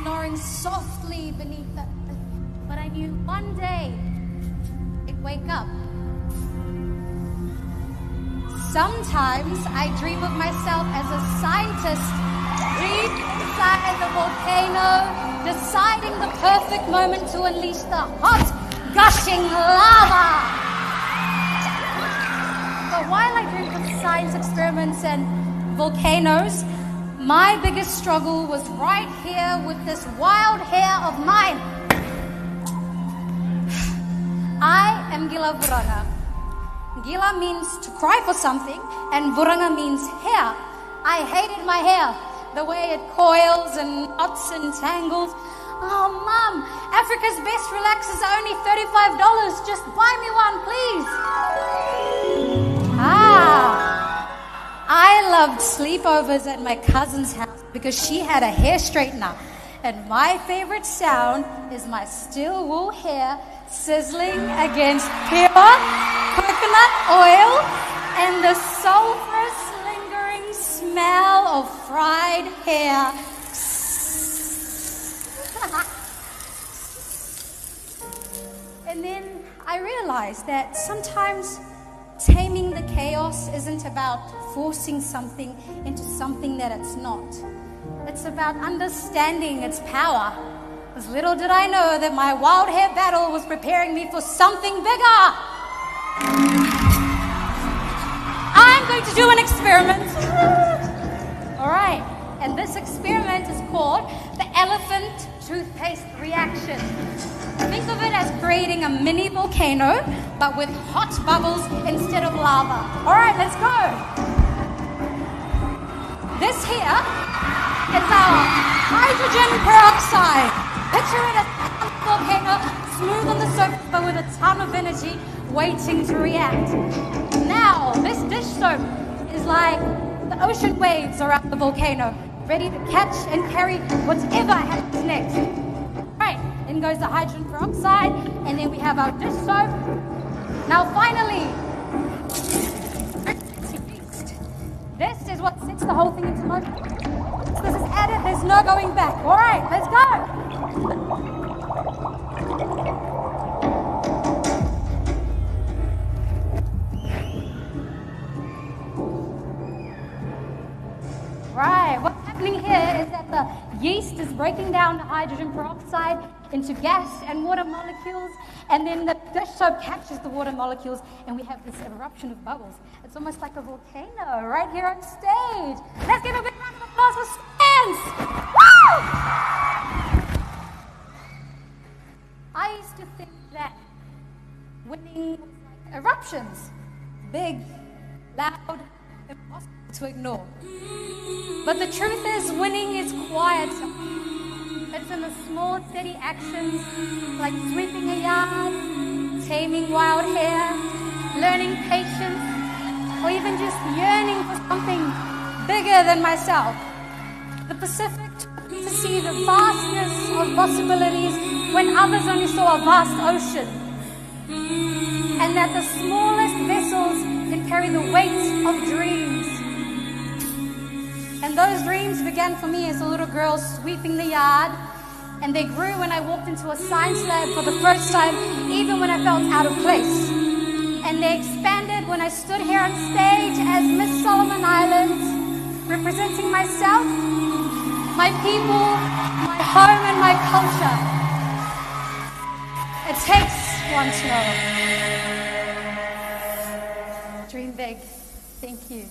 snoring softly beneath the earth. But I knew one day it'd wake up. Sometimes I dream of myself as a scientist, deep inside the volcano, deciding the perfect moment to unleash the hot, gushing lava. But while I dreamed of science experiments and volcanoes, my biggest struggle was right here with this wild hair of mine. I am Gila Vuranga. Gila means to cry for something, and Vuranga means hair. I hated my hair, the way it coils and knots and tangles. Oh, Mom, Africa's best relaxers are only $35. Just buy me one, please. I loved sleepovers at my cousin's house because she had a hair straightener. And my favorite sound is my still wool hair sizzling against pure coconut oil and the sulfurous lingering smell of fried hair. And then I realized that sometimes taming the chaos isn't about forcing something into something that it's not. It's about understanding its power. Because little did I know that my wild hair battle was preparing me for something bigger. I'm going to do an experiment. All right, and this experiment is called the elephant toothpaste reaction. Think of it as creating a mini volcano, but with hot bubbles instead of lava. All right, let's go. This here is our hydrogen peroxide. Picture it as a volcano, smooth on the surface, but with a ton of energy waiting to react. Now, this dish soap is like the ocean waves around the volcano, ready to catch and carry whatever happens next. Right, in goes the hydrogen peroxide, and then we have our dish soap. Now, finally, this is what sets the whole thing into motion. So this is added, there's no going back. All right, let's go. Right, what's happening here is that the yeast is breaking down the hydrogen peroxide into gas and water molecules, and then the dish soap catches the water molecules, and we have this eruption of bubbles. It's almost like a volcano right here on stage. Let's give a big round of applause for Spence! Woo! I used to think that winning was like eruptions. Big, loud, impossible to ignore. But the truth is, winning is quieter. It's in the small, steady actions like sweeping a yard, taming wild hair, learning patience, or even just yearning for something bigger than myself. The Pacific taught me to see the vastness of possibilities when others only saw a vast ocean. And that the smallest vessels can carry the weight of dreams. And those dreams began for me as a little girl sweeping the yard, and they grew when I walked into a science lab for the first time, even when I felt out of place. And they expanded when I stood here on stage as Miss Solomon Islands, representing myself, my people, my home, and my culture. It takes one to know. Dream big. Thank you.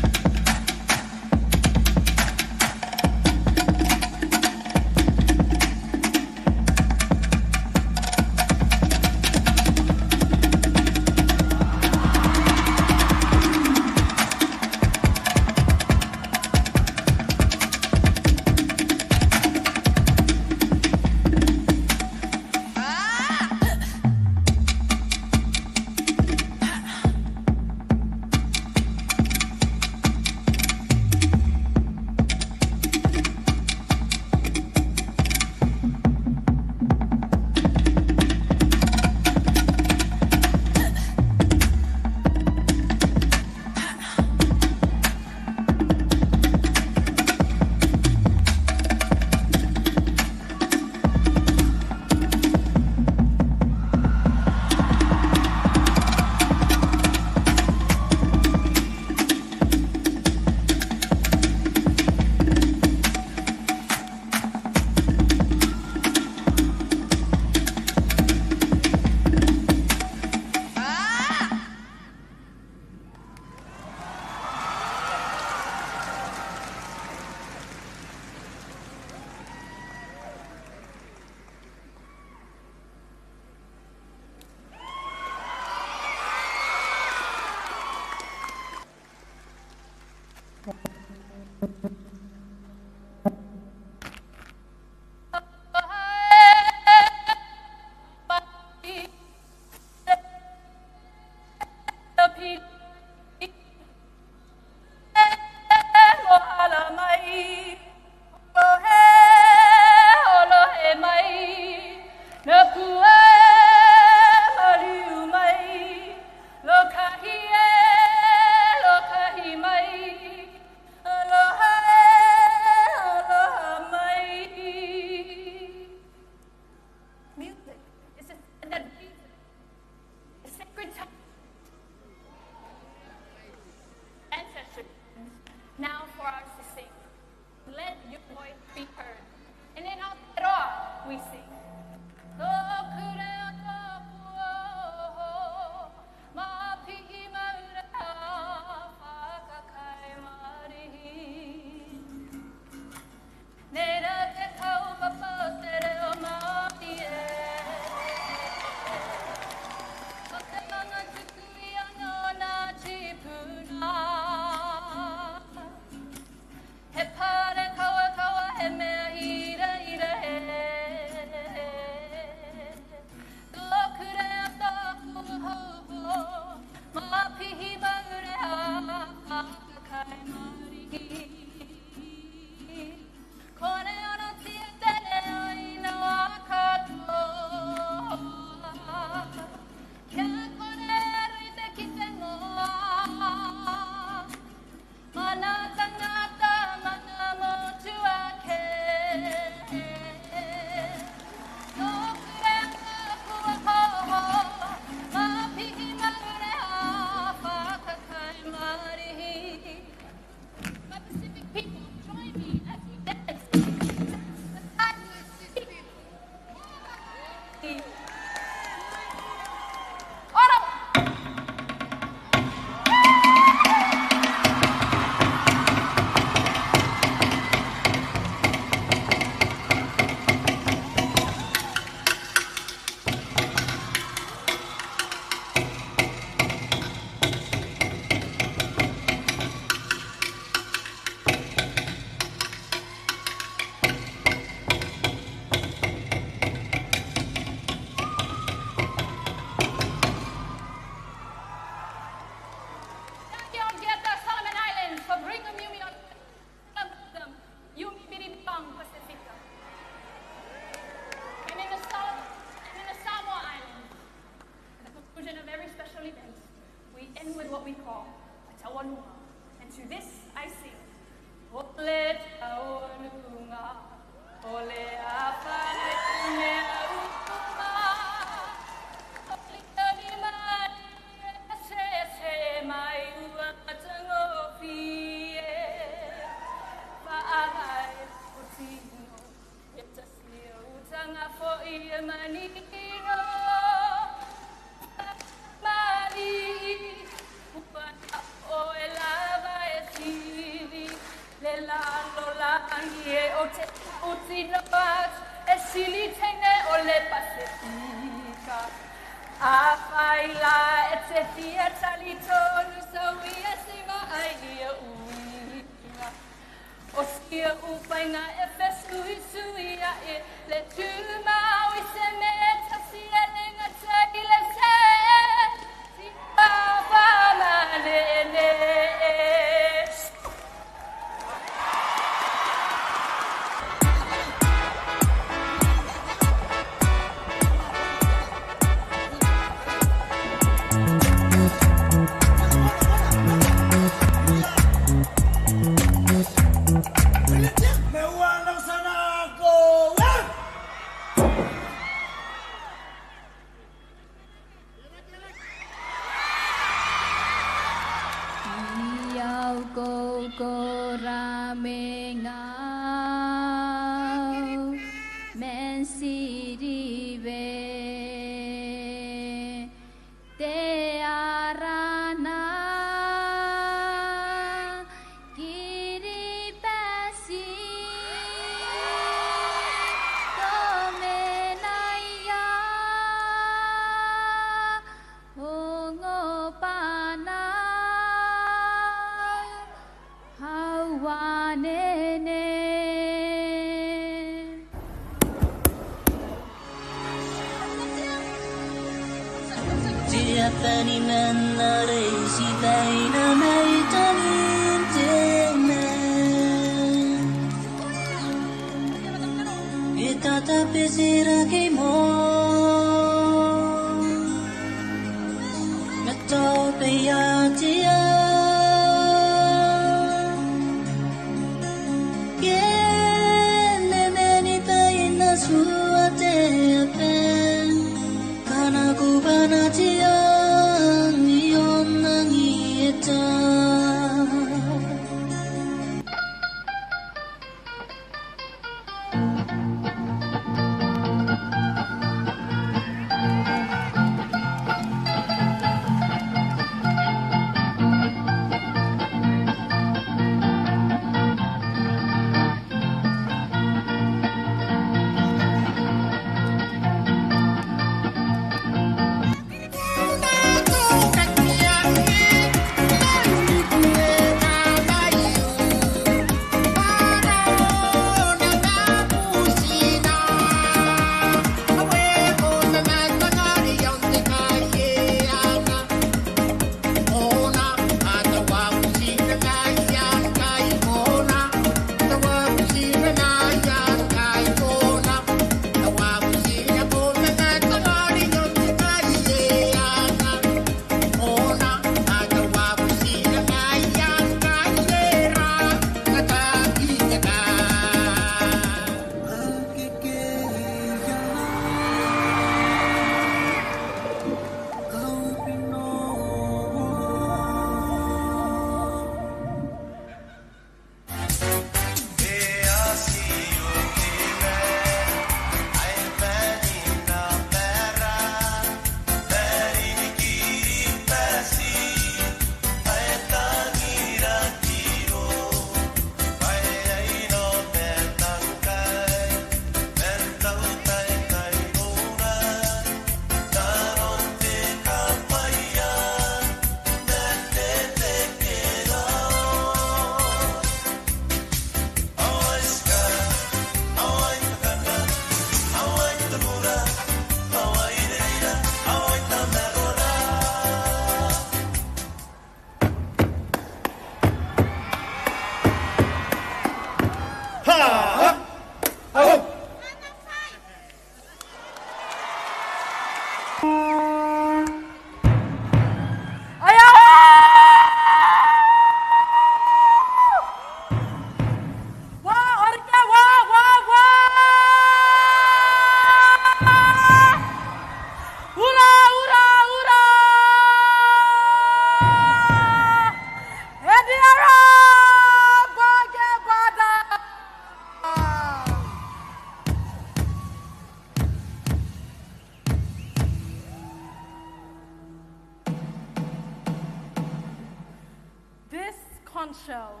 conch shell.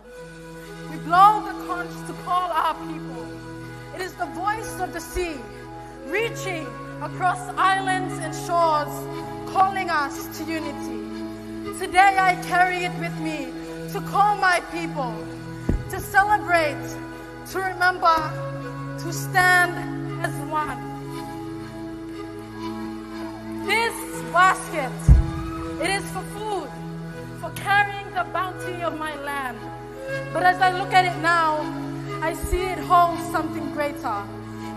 We blow the conch to call our people. It is the voice of the sea, reaching across islands and shores, calling us to unity. Today I carry it with me to call my people, to celebrate, to remember, to stand as one. This basket, it is for food, for carrying the bounty of my land. But as I look at it now, I see it holds something greater.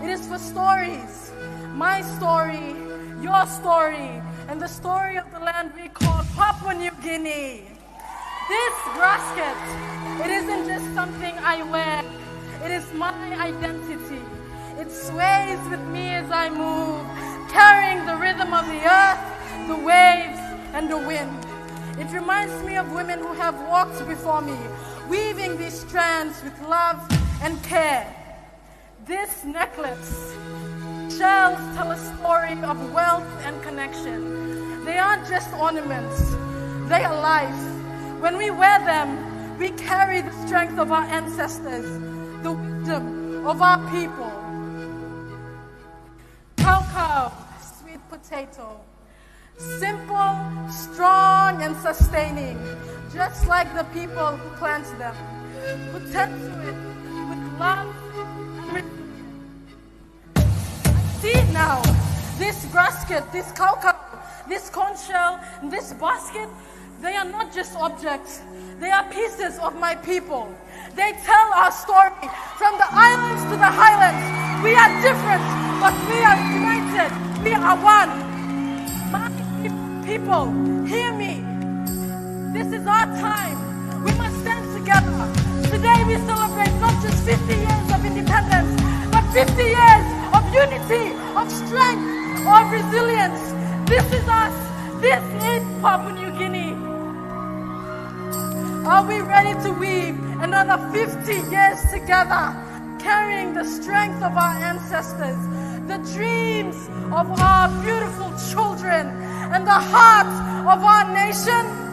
It is for stories, my story, your story, and the story of the land we call Papua New Guinea. This basket, it isn't just something I wear, it is my identity. It sways with me as I move, carrying the rhythm of the earth, the waves, and the wind. It reminds me of women who have walked before me, weaving these strands with love and care. This necklace, shells tell a story of wealth and connection. They aren't just ornaments, they are life. When we wear them, we carry the strength of our ancestors, the wisdom of our people. Cow, sweet potato. Simple, strong, and sustaining, just like the people who plant them, who tend to it with love and resilience. I see it now. This basket, this cow, this conch shell, and this basket, they are not just objects. They are pieces of my people. They tell our story from the islands to the highlands. We are different, but we are united. We are one. My people, hear me. This is our time. We must stand together. Today we celebrate not just 50 years of independence, but 50 years of unity, of strength, of resilience. This is us. This is Papua New Guinea. Are we ready to weave another 50 years together, carrying the strength of our ancestors, the dreams of our beautiful children, and the heart of our nation?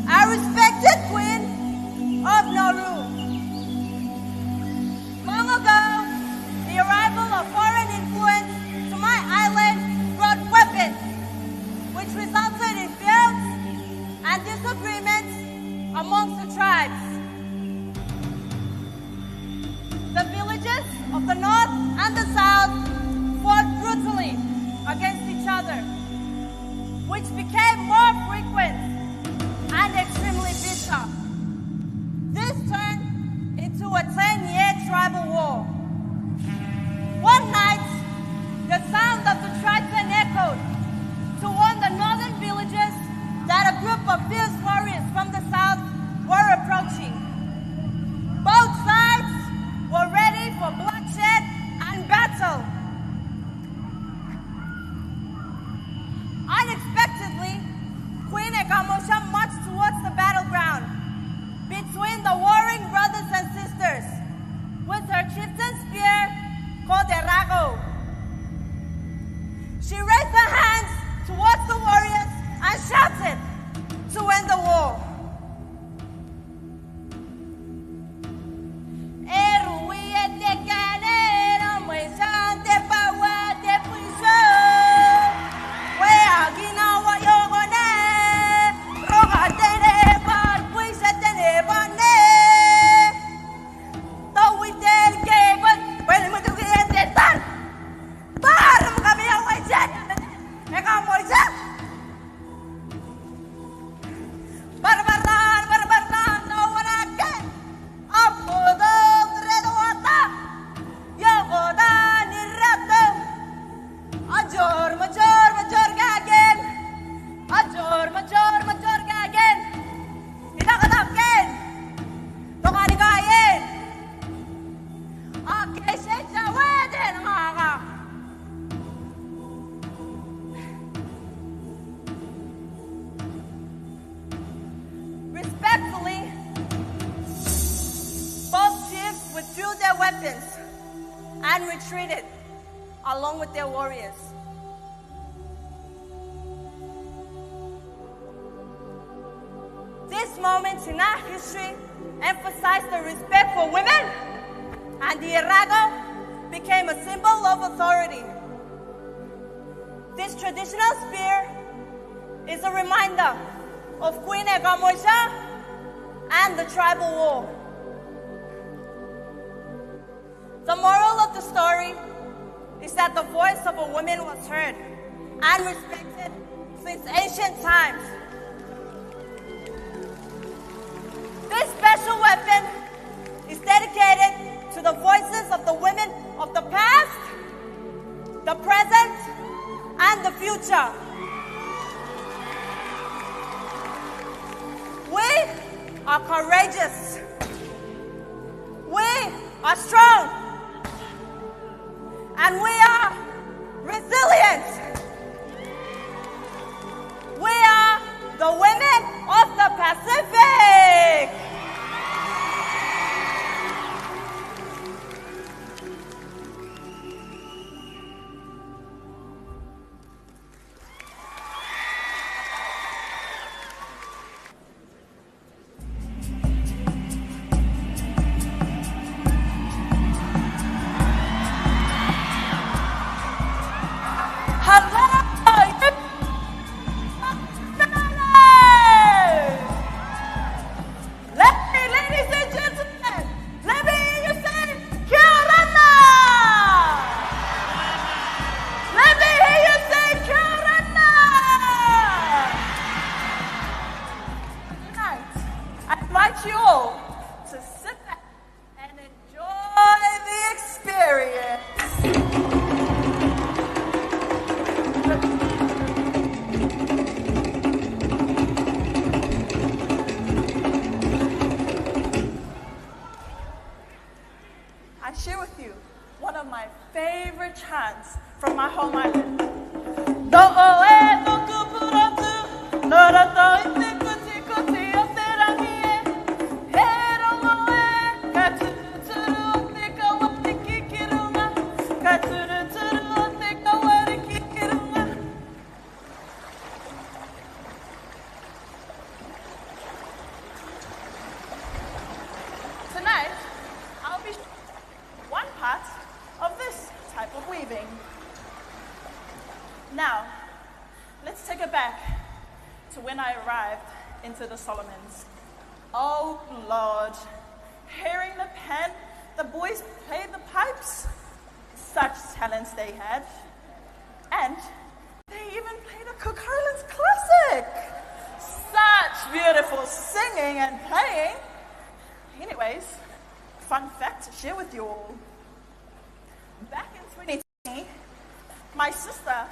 A respected queen of Nauru. Long ago, the arrival of foreign influence to my island brought weapons, which resulted in feuds and disagreements amongst the tribes. The villages of the north and the south fought brutally against each other, which became more frequent and extremely bitter. This turned into a 10-year tribal war. One night, the sound of the trident echoed to warn the northern villages that a group of fierce warriors from the south were approaching. Both sides were ready for bloodshed and battle. Unexpectedly, Queen Amosa marched towards the battleground between the warring brothers and sisters with her chieftain spear called a distance and retreated along with their warriors. These moments in our history emphasize the respect for women, and the irago became a symbol of authority. This traditional spear is a reminder of Queen Amosa and the tribal war. The moral of the story is that the voice of a woman was heard and respected since ancient times. This special weapon is dedicated to the voices of the women of the past, the present, and the future. We are courageous. We are strong. And we are resilient. We are the women of the Pacific. Now, let's take it back to when I arrived into the Solomons. Oh Lord, hearing the pen, the boys played the pipes, such talents they had. And they even played a Cook Highlands classic. Such beautiful singing and playing. Anyways, fun fact to share with you all. Back in 2020, my sister,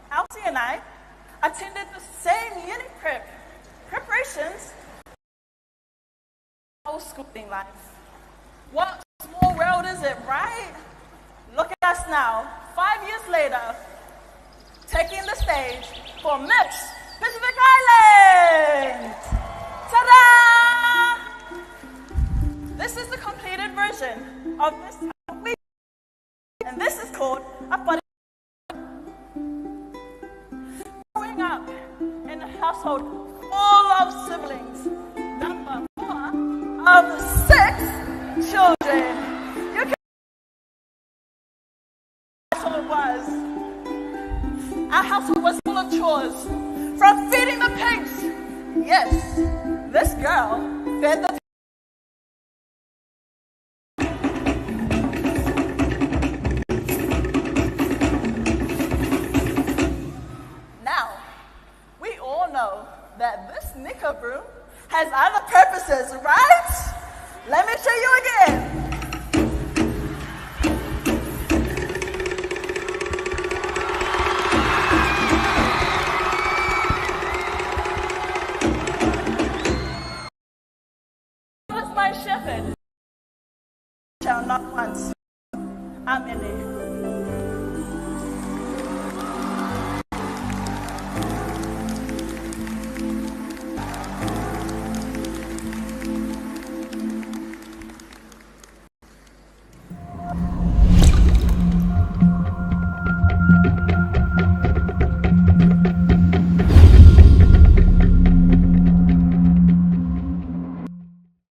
Elsie, and I attended the same uni preparations our schooling life. What small world is it, right? Look at us now, 5 years later, taking the stage for Miss Pacific Islands. Ta-da! This is the completed version of this week, and this is called a buddy. Growing up in a household full of siblings, number 4 of 6 children. You can how it was. Our household was full of chores, from feeding the pigs. Yes, this girl fed the that this knicker broom has other purposes, right? Let me show you again. This is my shepherd. Shall not once. I'm in it.